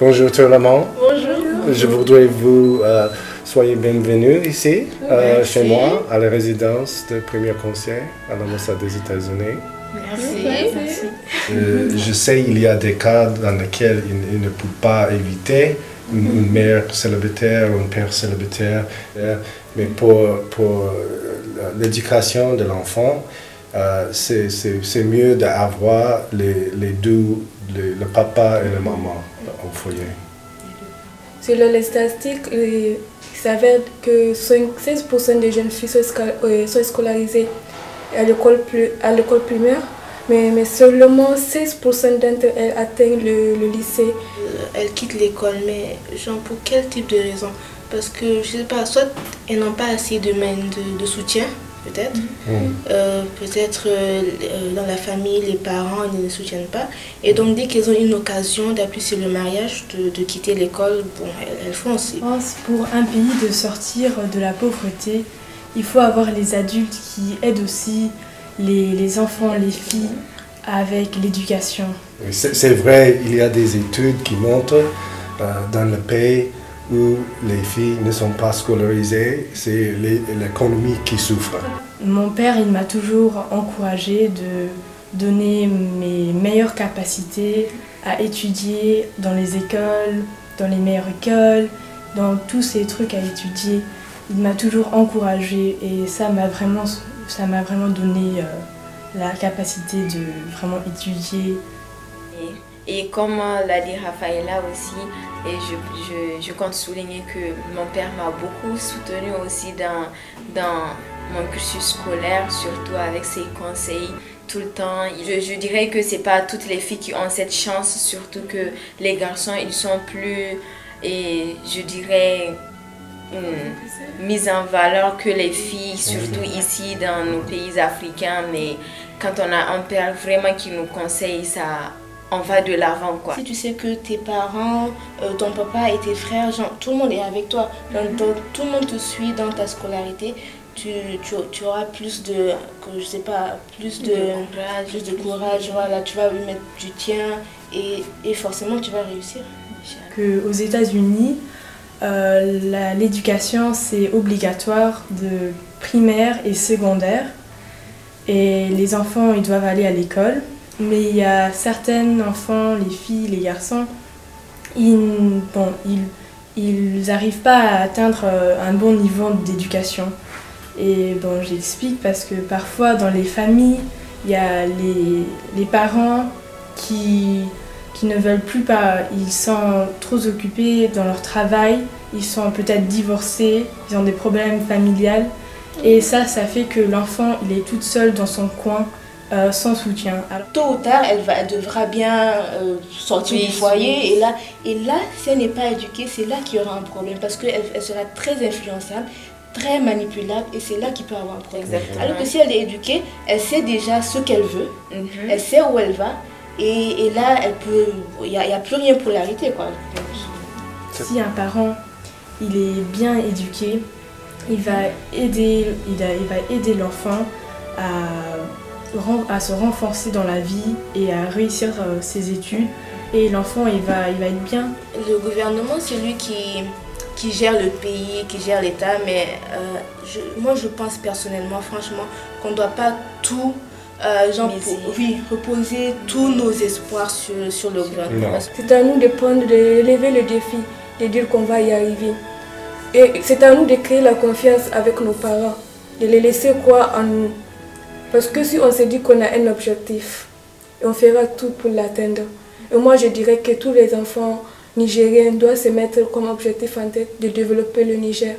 Bonjour tout le monde. Bonjour. Je voudrais vous soyez bienvenus ici, chez moi, à la résidence de premier conseil à l'ambassade des États-Unis. Merci. Je sais qu'il y a des cas dans lesquels il ne peut pas éviter une mère célibataire ou un père célibataire, mais pour l'éducation de l'enfant, c'est mieux d'avoir les deux, le papa et la maman au foyer. Selon les statistiques, il s'avère que 16% des jeunes filles sont scolarisées à l'école primaire, mais seulement 16% d'entre elles atteignent le lycée. Elles quittent l'école, mais genre pour quel type de raison? Parce que, je sais pas, soit elles n'ont pas assez de main de soutien, peut-être. Peut-être dans la famille, les parents ne les soutiennent pas. Et donc, dès qu'elles ont une occasion d'appuyer sur le mariage, de quitter l'école, bon, elles font aussi. Je pense pour un pays de sortir de la pauvreté, il faut avoir les adultes qui aident aussi les enfants, les filles avec l'éducation. C'est vrai, il y a des études qui montrent dans le pays où les filles ne sont pas scolarisées, c'est l'économie qui souffre. Mon père, il m'a toujours encouragée de donner mes meilleures capacités à étudier dans les écoles, dans les meilleures écoles, dans tous ces trucs à étudier. Il m'a toujours encouragée et ça m'a vraiment donné la capacité de vraiment étudier. Et comme l'a dit Rafaela aussi, et je compte souligner que mon père m'a beaucoup soutenue aussi dans mon cursus scolaire, surtout avec ses conseils tout le temps. Je dirais que c'est pas toutes les filles qui ont cette chance, surtout que les garçons ils sont plus, et je dirais, mis en valeur que les filles, surtout ici dans nos pays africains. Mais quand on a un père vraiment qui nous conseille, ça, on va de l'avant, quoi. Si tu sais que tes parents, ton papa et tes frères, genre, tout le monde est avec toi, donc, tout le monde te suit dans ta scolarité, tu auras plus de, je sais pas, plus de courage, voilà, tu vas mettre du tien et forcément tu vas réussir. Aux États-Unis, l'éducation c'est obligatoire de primaire et secondaire et les enfants ils doivent aller à l'école. Mais il y a certains enfants, les filles, les garçons, ils n'arrivent pas à atteindre un bon niveau d'éducation. Et bon, j'explique parce que parfois dans les familles, il y a les parents qui ne veulent plus pas, ils sont trop occupés dans leur travail, ils sont peut-être divorcés, ils ont des problèmes familiaux. Et ça fait que l'enfant, il est toute seule dans son coin. Sans soutien. Alors, tôt ou tard, elle devra bien sortir du foyer et là, si elle n'est pas éduquée, c'est là qu'il y aura un problème parce qu'elle sera très influençable, très manipulable et c'est là qu'il peut avoir un problème. Exactement. Alors que si elle est éduquée, elle sait déjà ce qu'elle veut, elle sait où elle va et là, il n'y a plus rien pour l'arrêter, quoi. Si un parent il est bien éduqué, il va aider l'enfant à se renforcer dans la vie et à réussir ses études et l'enfant il va être bien. Le gouvernement c'est lui qui gère le pays, qui gère l'État, mais moi je pense personnellement franchement qu'on ne doit pas tout reposer tous nos espoirs sur le gouvernement. C'est à nous de prendre, de relever le défi, de dire qu'on va y arriver. Et c'est à nous de créer la confiance avec nos parents, de les laisser croire en nous. Parce que si on se dit qu'on a un objectif, on fera tout pour l'atteindre. Et moi, je dirais que tous les enfants nigériens doivent se mettre comme objectif en tête de développer le Niger.